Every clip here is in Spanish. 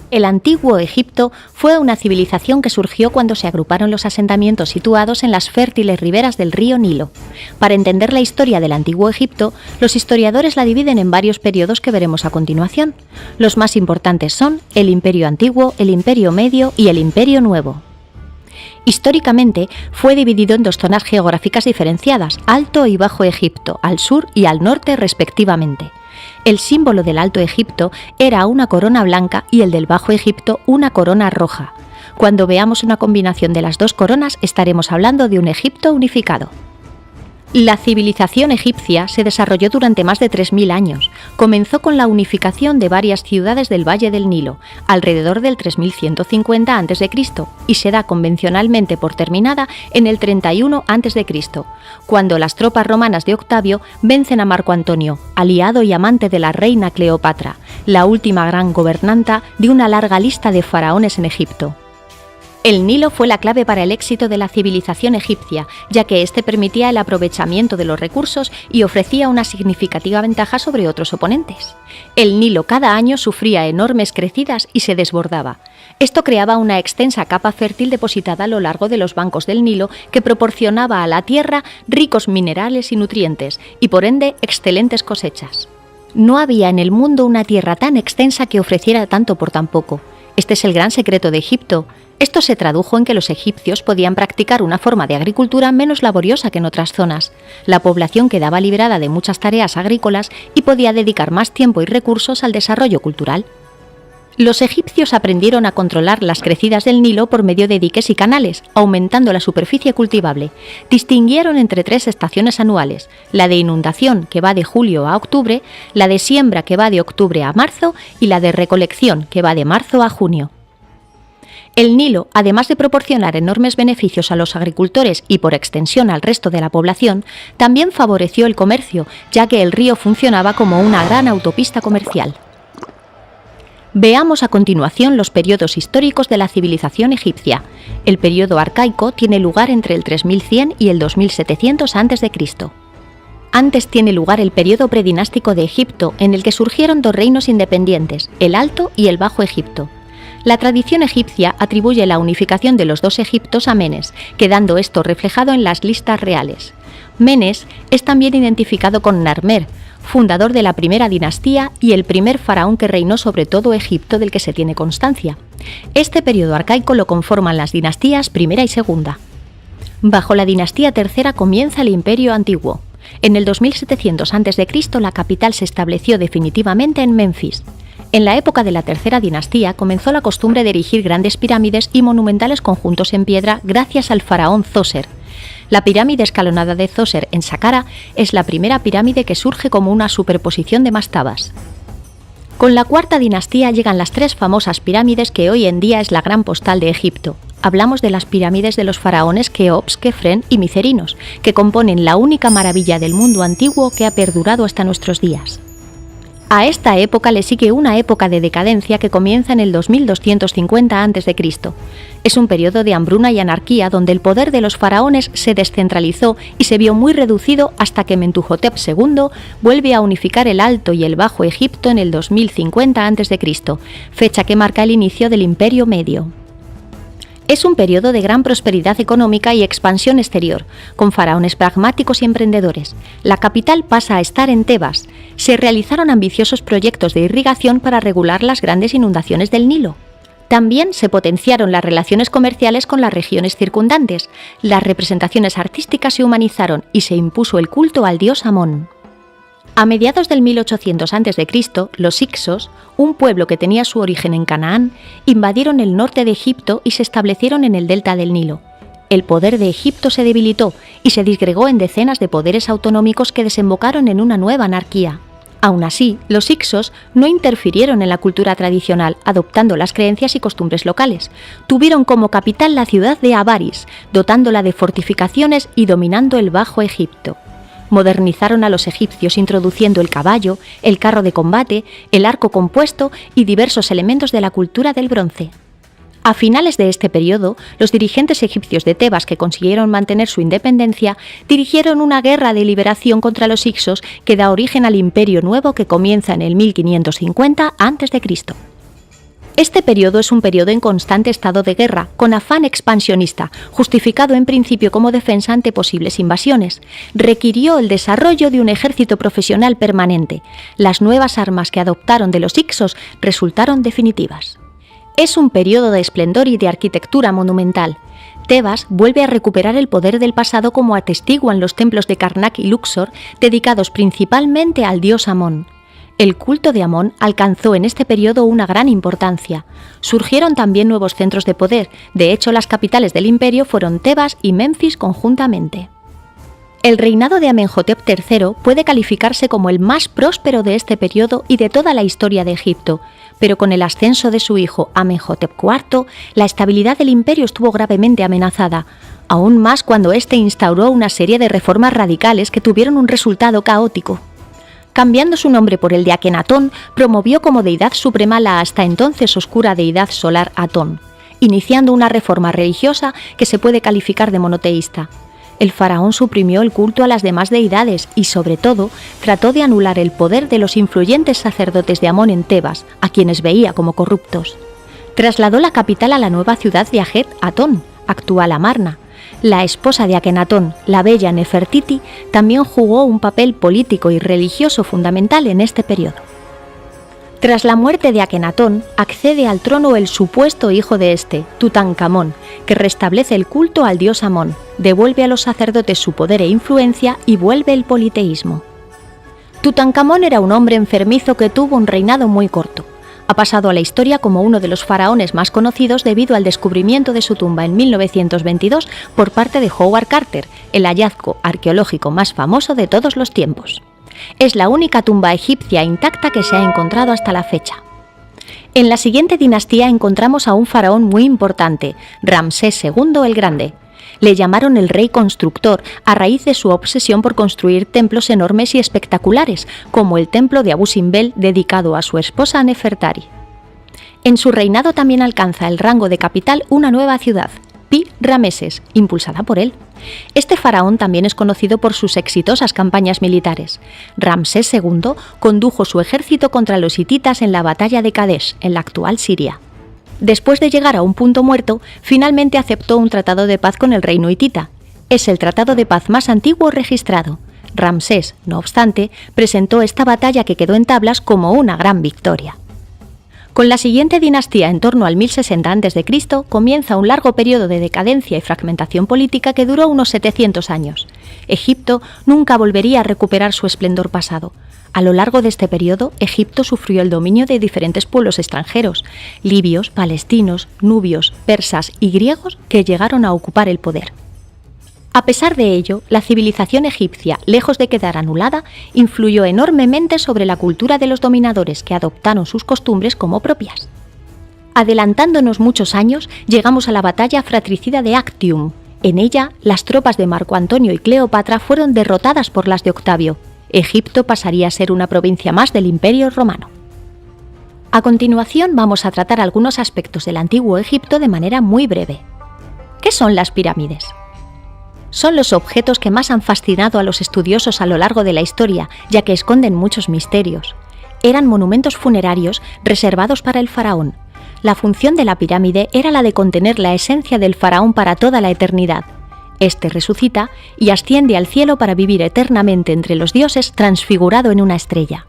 El antiguo Egipto fue una civilización que surgió cuando se agruparon los asentamientos situados en las fértiles riberas del río Nilo. Para entender la historia del antiguo Egipto, los historiadores la dividen en varios periodos que veremos a continuación. Los más importantes son el Imperio Antiguo, el Imperio Medio y el Imperio Nuevo. Históricamente, fue dividido en dos zonas geográficas diferenciadas, Alto y Bajo Egipto, al sur y al norte respectivamente. El símbolo del Alto Egipto era una corona blanca y el del Bajo Egipto una corona roja. Cuando veamos una combinación de las dos coronas, estaremos hablando de un Egipto unificado. La civilización egipcia se desarrolló durante más de 3000 años. Comenzó con la unificación de varias ciudades del Valle del Nilo, alrededor del 3150 a.C., y se da convencionalmente por terminada en el 31 a.C., cuando las tropas romanas de Octavio vencen a Marco Antonio, aliado y amante de la reina Cleopatra, la última gran gobernanta de una larga lista de faraones en Egipto. El Nilo fue la clave para el éxito de la civilización egipcia, ya que éste permitía el aprovechamiento de los recursos y ofrecía una significativa ventaja sobre otros oponentes. El Nilo cada año sufría enormes crecidas y se desbordaba. Esto creaba una extensa capa fértil depositada a lo largo de los bancos del Nilo que proporcionaba a la tierra ricos minerales y nutrientes, y por ende excelentes cosechas. No había en el mundo una tierra tan extensa que ofreciera tanto por tan poco. Este es el gran secreto de Egipto. Esto se tradujo en que los egipcios podían practicar una forma de agricultura menos laboriosa que en otras zonas. La población quedaba liberada de muchas tareas agrícolas y podía dedicar más tiempo y recursos al desarrollo cultural. Los egipcios aprendieron a controlar las crecidas del Nilo por medio de diques y canales, aumentando la superficie cultivable. Distinguieron entre 3 estaciones anuales: la de inundación, que va de julio a octubre, la de siembra, que va de octubre a marzo, y la de recolección, que va de marzo a junio. El Nilo, además de proporcionar enormes beneficios a los agricultores y por extensión al resto de la población, también favoreció el comercio, ya que el río funcionaba como una gran autopista comercial. Veamos a continuación los periodos históricos de la civilización egipcia. El periodo arcaico tiene lugar entre el 3100 y el 2700 a.C. Antes tiene lugar el periodo predinástico de Egipto, en el que surgieron 2 reinos independientes, el Alto y el Bajo Egipto. La tradición egipcia atribuye la unificación de los 2 Egiptos a Menes, quedando esto reflejado en las listas reales. Menes es también identificado con Narmer, fundador de la primera dinastía y el primer faraón que reinó sobre todo Egipto del que se tiene constancia. Este periodo arcaico lo conforman las dinastías primera y segunda. Bajo la dinastía tercera comienza el Imperio Antiguo. En el 2700 a.C. la capital se estableció definitivamente en Menfis. En la época de la tercera dinastía comenzó la costumbre de erigir grandes pirámides y monumentales conjuntos en piedra gracias al faraón Zoser. La pirámide escalonada de Zoser en Saqqara es la primera pirámide que surge como una superposición de mastabas. Con la cuarta dinastía llegan las 3 famosas pirámides que hoy en día es la gran postal de Egipto. Hablamos de las pirámides de los faraones Keops, Kefren y Micerinos, que componen la única maravilla del mundo antiguo que ha perdurado hasta nuestros días. A esta época le sigue una época de decadencia que comienza en el 2250 a.C. Es un periodo de hambruna y anarquía donde el poder de los faraones se descentralizó y se vio muy reducido hasta que Mentuhotep II vuelve a unificar el Alto y el Bajo Egipto en el 2050 a.C., fecha que marca el inicio del Imperio Medio. Es un periodo de gran prosperidad económica y expansión exterior, con faraones pragmáticos y emprendedores. La capital pasa a estar en Tebas. Se realizaron ambiciosos proyectos de irrigación para regular las grandes inundaciones del Nilo. También se potenciaron las relaciones comerciales con las regiones circundantes. Las representaciones artísticas se humanizaron y se impuso el culto al dios Amón. A mediados del 1800 a.C., los hicsos, un pueblo que tenía su origen en Canaán, invadieron el norte de Egipto y se establecieron en el delta del Nilo. El poder de Egipto se debilitó y se disgregó en decenas de poderes autonómicos que desembocaron en una nueva anarquía. Aún así, los hicsos no interfirieron en la cultura tradicional, adoptando las creencias y costumbres locales. Tuvieron como capital la ciudad de Avaris, dotándola de fortificaciones y dominando el Bajo Egipto. Modernizaron a los egipcios introduciendo el caballo, el carro de combate, el arco compuesto y diversos elementos de la cultura del bronce. A finales de este periodo, los dirigentes egipcios de Tebas que consiguieron mantener su independencia dirigieron una guerra de liberación contra los hicsos que da origen al Imperio Nuevo que comienza en el 1550 a.C. Este periodo es un periodo en constante estado de guerra, con afán expansionista, justificado en principio como defensa ante posibles invasiones. Requirió el desarrollo de un ejército profesional permanente. Las nuevas armas que adoptaron de los Hicsos resultaron definitivas. Es un periodo de esplendor y de arquitectura monumental. Tebas vuelve a recuperar el poder del pasado como atestiguan los templos de Karnak y Luxor, dedicados principalmente al dios Amón. El culto de Amón alcanzó en este periodo una gran importancia. Surgieron también nuevos centros de poder, de hecho las capitales del imperio fueron Tebas y Menfis conjuntamente. El reinado de Amenhotep III puede calificarse como el más próspero de este periodo y de toda la historia de Egipto, pero con el ascenso de su hijo Amenhotep IV, la estabilidad del imperio estuvo gravemente amenazada, aún más cuando éste instauró una serie de reformas radicales que tuvieron un resultado caótico. Cambiando su nombre por el de Akenatón, promovió como deidad suprema la hasta entonces oscura deidad solar Atón, iniciando una reforma religiosa que se puede calificar de monoteísta. El faraón suprimió el culto a las demás deidades y, sobre todo, trató de anular el poder de los influyentes sacerdotes de Amón en Tebas, a quienes veía como corruptos. Trasladó la capital a la nueva ciudad de Ajet Atón, actual Amarna. La esposa de Akenatón, la bella Nefertiti, también jugó un papel político y religioso fundamental en este periodo. Tras la muerte de Akenatón, accede al trono el supuesto hijo de este, Tutankamón, que restablece el culto al dios Amón, devuelve a los sacerdotes su poder e influencia y vuelve el politeísmo. Tutankamón era un hombre enfermizo que tuvo un reinado muy corto. Ha pasado a la historia como uno de los faraones más conocidos debido al descubrimiento de su tumba en 1922 por parte de Howard Carter, el hallazgo arqueológico más famoso de todos los tiempos. Es la única tumba egipcia intacta que se ha encontrado hasta la fecha. En la siguiente dinastía encontramos a un faraón muy importante, Ramsés II el Grande. Le llamaron el rey constructor a raíz de su obsesión por construir templos enormes y espectaculares, como el templo de Abu Simbel dedicado a su esposa Nefertari. En su reinado también alcanza el rango de capital una nueva ciudad, Pi-Rameses, impulsada por él. Este faraón también es conocido por sus exitosas campañas militares. Ramsés II condujo su ejército contra los hititas en la batalla de Kadesh, en la actual Siria. Después de llegar a un punto muerto, finalmente aceptó un tratado de paz con el reino hitita. Es el tratado de paz más antiguo registrado. Ramsés, no obstante, presentó esta batalla que quedó en tablas como una gran victoria. Con la siguiente dinastía en torno al 1060 a.C., comienza un largo periodo de decadencia y fragmentación política que duró unos 700 años. Egipto nunca volvería a recuperar su esplendor pasado. A lo largo de este periodo, Egipto sufrió el dominio de diferentes pueblos extranjeros, libios, palestinos, nubios, persas y griegos que llegaron a ocupar el poder. A pesar de ello, la civilización egipcia, lejos de quedar anulada, influyó enormemente sobre la cultura de los dominadores que adoptaron sus costumbres como propias. Adelantándonos muchos años, llegamos a la batalla fratricida de Actium. En ella, las tropas de Marco Antonio y Cleopatra fueron derrotadas por las de Octavio. Egipto pasaría a ser una provincia más del Imperio Romano. A continuación vamos a tratar algunos aspectos del antiguo Egipto de manera muy breve. ¿Qué son las pirámides? Son los objetos que más han fascinado a los estudiosos a lo largo de la historia, ya que esconden muchos misterios. Eran monumentos funerarios reservados para el faraón. La función de la pirámide era la de contener la esencia del faraón para toda la eternidad. Este resucita y asciende al cielo para vivir eternamente entre los dioses transfigurado en una estrella.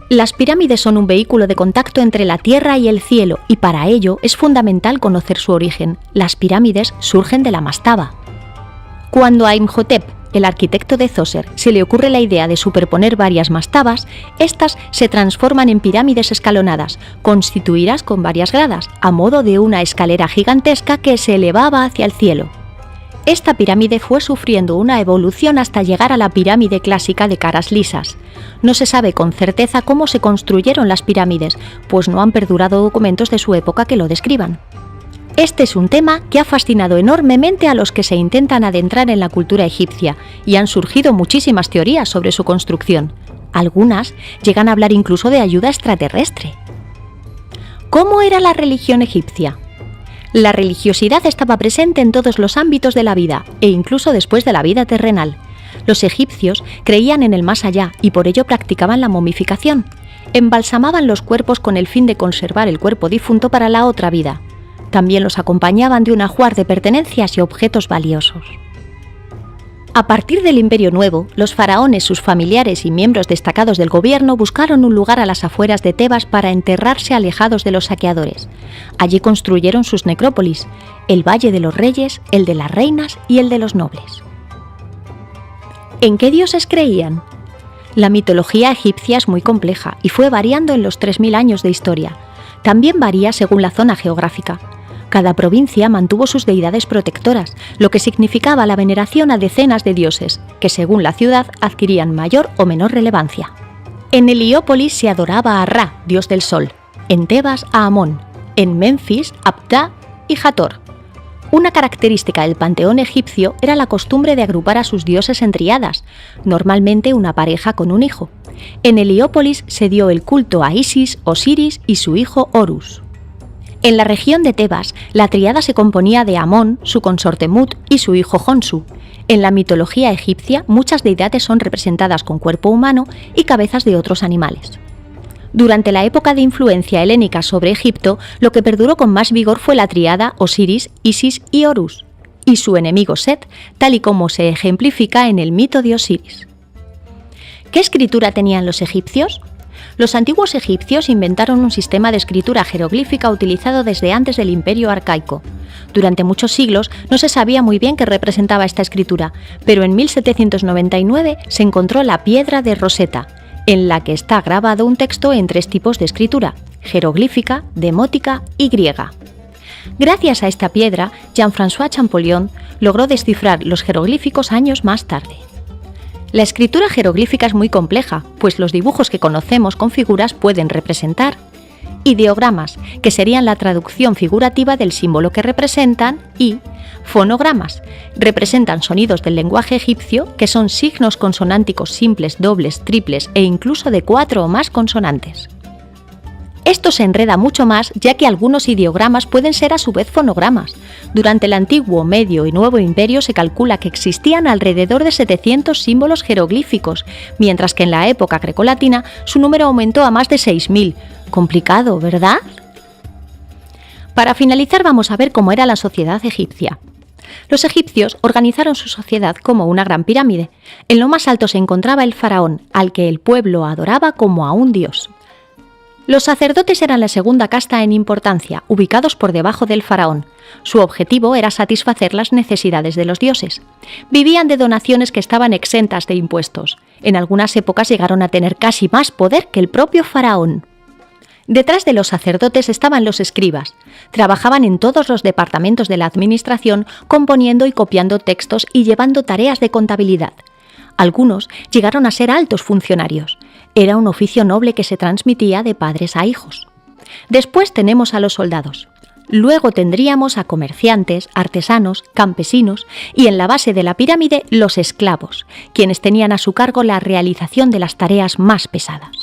Las pirámides son un vehículo de contacto entre la tierra y el cielo y para ello es fundamental conocer su origen. Las pirámides surgen de la mastaba. Cuando a Imhotep, el arquitecto de Djoser, se le ocurre la idea de superponer varias mastabas, estas se transforman en pirámides escalonadas, constituidas con varias gradas, a modo de una escalera gigantesca que se elevaba hacia el cielo. Esta pirámide fue sufriendo una evolución hasta llegar a la pirámide clásica de caras lisas. No se sabe con certeza cómo se construyeron las pirámides, pues no han perdurado documentos de su época que lo describan. Este es un tema que ha fascinado enormemente a los que se intentan adentrar en la cultura egipcia y han surgido muchísimas teorías sobre su construcción. Algunas llegan a hablar incluso de ayuda extraterrestre. ¿Cómo era la religión egipcia? La religiosidad estaba presente en todos los ámbitos de la vida e incluso después de la vida terrenal. Los egipcios creían en el más allá y por ello practicaban la momificación. Embalsamaban los cuerpos con el fin de conservar el cuerpo difunto para la otra vida. También los acompañaban de un ajuar de pertenencias y objetos valiosos. A partir del Imperio Nuevo, los faraones, sus familiares y miembros destacados del gobierno buscaron un lugar a las afueras de Tebas para enterrarse alejados de los saqueadores. Allí construyeron sus necrópolis, el Valle de los Reyes, el de las Reinas y el de los Nobles. ¿En qué dioses creían? La mitología egipcia es muy compleja y fue variando en los 3000 años de historia. También varía según la zona geográfica. Cada provincia mantuvo sus deidades protectoras, lo que significaba la veneración a decenas de dioses, que según la ciudad adquirían mayor o menor relevancia. En Heliópolis se adoraba a Ra, dios del sol, en Tebas a Amón, en Memphis a Ptah y Hathor. Una característica del panteón egipcio era la costumbre de agrupar a sus dioses en tríadas, normalmente una pareja con un hijo. En Heliópolis se dio el culto a Isis, Osiris y su hijo Horus. En la región de Tebas, la tríada se componía de Amón, su consorte Mut y su hijo Honsu. En la mitología egipcia, muchas deidades son representadas con cuerpo humano y cabezas de otros animales. Durante la época de influencia helénica sobre Egipto, lo que perduró con más vigor fue la tríada Osiris, Isis y Horus, y su enemigo Set, tal y como se ejemplifica en el mito de Osiris. ¿Qué escritura tenían los egipcios? Los antiguos egipcios inventaron un sistema de escritura jeroglífica utilizado desde antes del Imperio Arcaico. Durante muchos siglos no se sabía muy bien qué representaba esta escritura, pero en 1799 se encontró la piedra de Rosetta, en la que está grabado un texto en 3 tipos de escritura: jeroglífica, demótica y griega. Gracias a esta piedra, Jean-François Champollion logró descifrar los jeroglíficos años más tarde. La escritura jeroglífica es muy compleja, pues los dibujos que conocemos con figuras pueden representar ideogramas, que serían la traducción figurativa del símbolo que representan, y fonogramas, representan sonidos del lenguaje egipcio, que son signos consonánticos simples, dobles, triples e incluso de 4 o más consonantes. Esto se enreda mucho más, ya que algunos ideogramas pueden ser a su vez fonogramas. Durante el antiguo, medio y nuevo imperio se calcula que existían alrededor de 700 símbolos jeroglíficos, mientras que en la época grecolatina su número aumentó a más de 6000. Complicado, ¿verdad? Para finalizar, vamos a ver cómo era la sociedad egipcia. Los egipcios organizaron su sociedad como una gran pirámide. En lo más alto se encontraba el faraón, al que el pueblo adoraba como a un dios. Los sacerdotes eran la segunda casta en importancia, ubicados por debajo del faraón. Su objetivo era satisfacer las necesidades de los dioses. Vivían de donaciones que estaban exentas de impuestos. En algunas épocas llegaron a tener casi más poder que el propio faraón. Detrás de los sacerdotes estaban los escribas. Trabajaban en todos los departamentos de la administración, componiendo y copiando textos y llevando tareas de contabilidad. Algunos llegaron a ser altos funcionarios. Era un oficio noble que se transmitía de padres a hijos. Después tenemos a los soldados. Luego tendríamos a comerciantes, artesanos, campesinos y en la base de la pirámide los esclavos, quienes tenían a su cargo la realización de las tareas más pesadas.